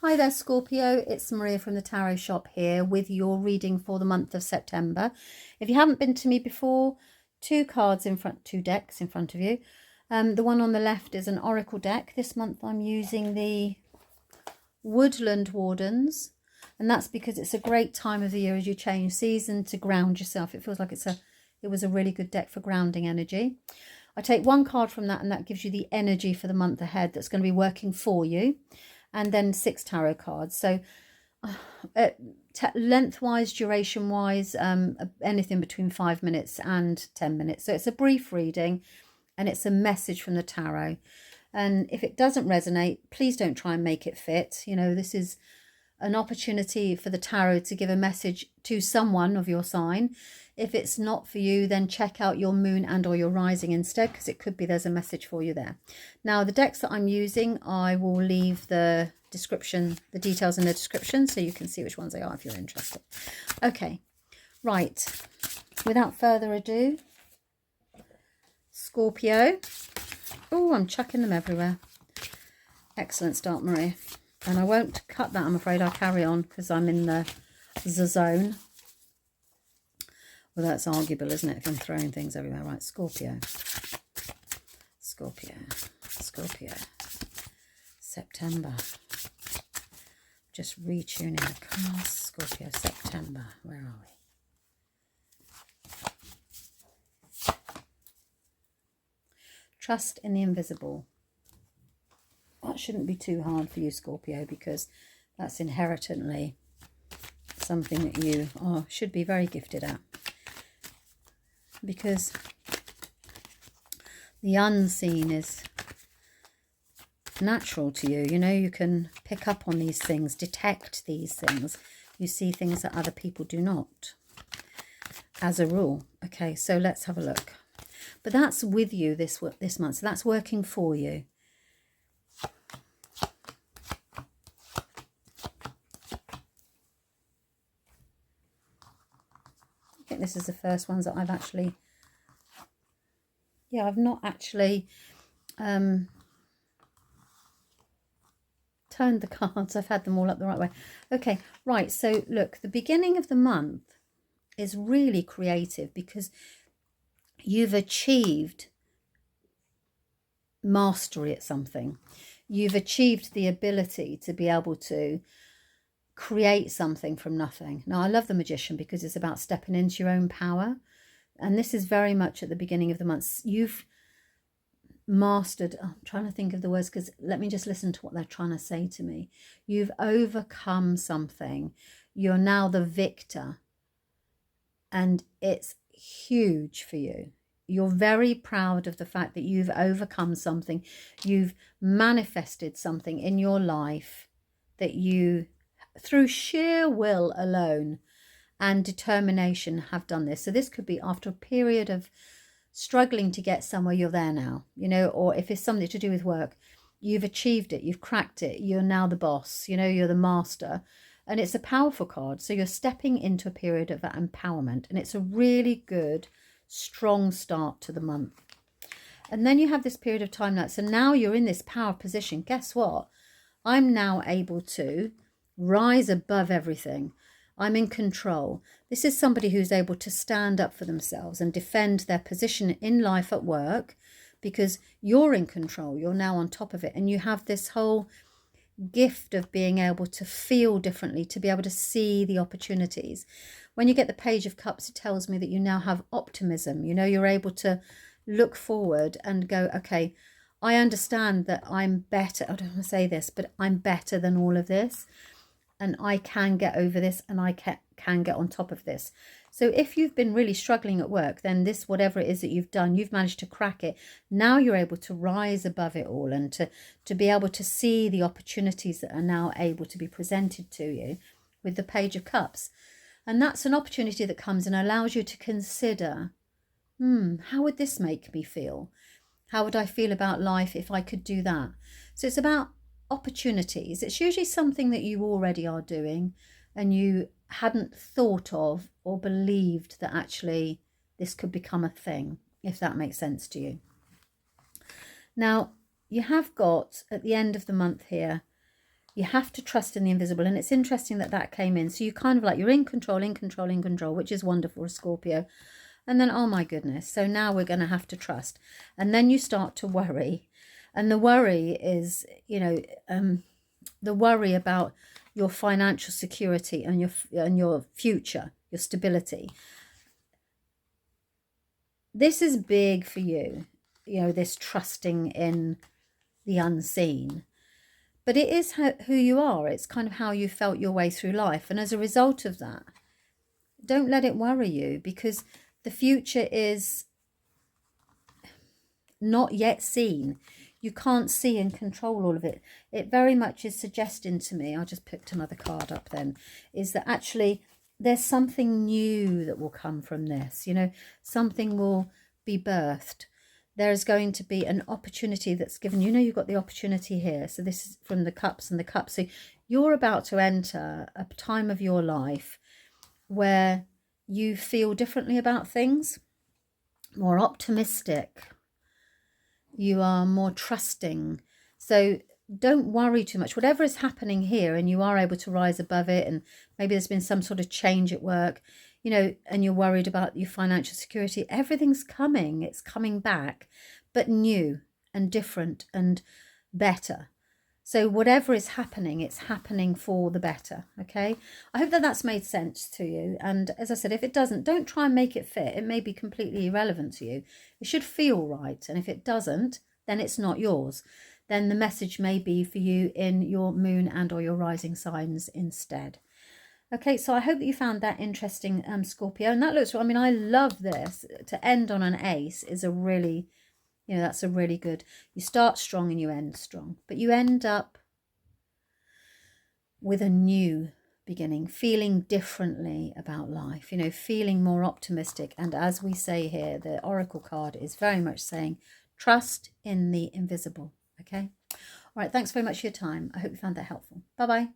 Hi there, Scorpio. It's Maria from the Tarot Shop here with your reading for the month of September. If you haven't been to me before, two decks in front of you. The one on the left is an oracle deck. This month I'm using the Woodland Wardens, and that's because it's a great time of the year as you change season to ground yourself. It feels like it was a really good deck for grounding energy. I take one card from that, and that gives you the energy for the month ahead that's going to be working for you. And then 6 tarot cards. So lengthwise, duration-wise, anything between 5 minutes and 10 minutes. So it's a brief reading and it's a message from the tarot. And if it doesn't resonate, please don't try and make it fit. You know, this is an opportunity for the tarot to give a message to someone of your sign. If it's not for you, then check out your moon and or your rising instead, because it could be there's a message for you there. Now, the decks that I'm using, I will leave the details in the description, so you can see which ones they are if you're interested. Okay, right. Without further ado, Scorpio. Oh, I'm chucking them everywhere. Excellent start, Maria. And I won't cut that, I'm afraid. I'll carry on because I'm in the zone. Well, that's arguable, isn't it, if I'm throwing things everywhere. Right, Scorpio. Scorpio. Scorpio. September. Just retuning the cards. Scorpio, September. Where are we? Trust in the invisible. That shouldn't be too hard for you, Scorpio, because that's inherently something that you should be very gifted at. Because the unseen is natural to you. You know, you can pick up on these things, detect these things. You see things that other people do not, as a rule. Okay, so let's have a look. But that's with you this month, so that's working for you. I think this is the first ones that I've actually, I've not actually turned the cards. I've had them all up the right way. Okay, right, so look, the beginning of the month is really creative because you've achieved mastery at something. You've achieved the ability to be able to create something from nothing. Now, I love the Magician because it's about stepping into your own power. And this is very much at the beginning of the month. You've mastered, I'm trying to think of the words, because let me just listen to what they're trying to say to me. You've overcome something. You're now the victor. And it's huge for you. You're very proud of the fact that you've overcome something. You've manifested something in your life that you, through sheer will alone and determination, have done this. So this could be after a period of struggling to get somewhere. You're there now, you know, or if it's something to do with work, you've achieved it, you've cracked it, you're now the boss, you know, you're the master. And it's a powerful card. So you're stepping into a period of empowerment, and it's a really good, strong start to the month. And then you have this period of time now. So now you're in this power position. Guess what? I'm now able to rise above everything. I'm in control. This is somebody who's able to stand up for themselves and defend their position in life at work, because you're in control. You're now on top of it. And you have this whole gift of being able to feel differently, to be able to see the opportunities. When you get the Page of Cups, it tells me that you now have optimism. You know, you're able to look forward and go, okay, I understand that I'm better. I don't want to say this, but I'm better than all of this. And I can get over this, and I can get on top of this. So if you've been really struggling at work, then this, whatever it is that you've done, you've managed to crack it. Now you're able to rise above it all, and to be able to see the opportunities that are now able to be presented to you with the Page of Cups. And that's an opportunity that comes and allows you to consider, how would this make me feel? How would I feel about life if I could do that? So it's about opportunities. It's usually something that you already are doing and you hadn't thought of or believed that actually this could become a thing, if that makes sense to you. Now, you have got at the end of the month here You have to trust in the invisible. And it's interesting that that came in. So you kind of like, you're in control, which is wonderful for Scorpio. And then, oh my goodness, so now we're going to have to trust. And then you start to worry. And the worry is, you know, the worry about your financial security and your future, your stability. This is big for you, you know, this trusting in the unseen. But it is who you are. It's kind of how you felt your way through life. And as a result of that, don't let it worry you, because the future is not yet seen. You can't see and control all of it. It very much is suggesting to me, I just picked another card up then, is that actually there's something new that will come from this. You know, something will be birthed. There's going to be an opportunity that's given. You know, you've got the opportunity here. So this is from the cups and the cups. So you're about to enter a time of your life where you feel differently about things, more optimistic. You are more trusting. So don't worry too much. Whatever is happening here, and you are able to rise above it, and maybe there's been some sort of change at work, you know, and you're worried about your financial security, everything's coming. It's coming back, but new and different and better. So whatever is happening, it's happening for the better, okay? I hope that that's made sense to you. And as I said, if it doesn't, don't try and make it fit. It may be completely irrelevant to you. It should feel right. And if it doesn't, then it's not yours. Then the message may be for you in your moon and or your rising signs instead. Okay, so I hope that you found that interesting, Scorpio. And that looks, I mean, I love this. To end on an ace is a really... You know, that's a really good, you start strong and you end strong, but you end up with a new beginning, feeling differently about life, you know, feeling more optimistic. And as we say here, the Oracle card is very much saying, trust in the invisible. Okay. All right. Thanks very much for your time. I hope you found that helpful. Bye-bye.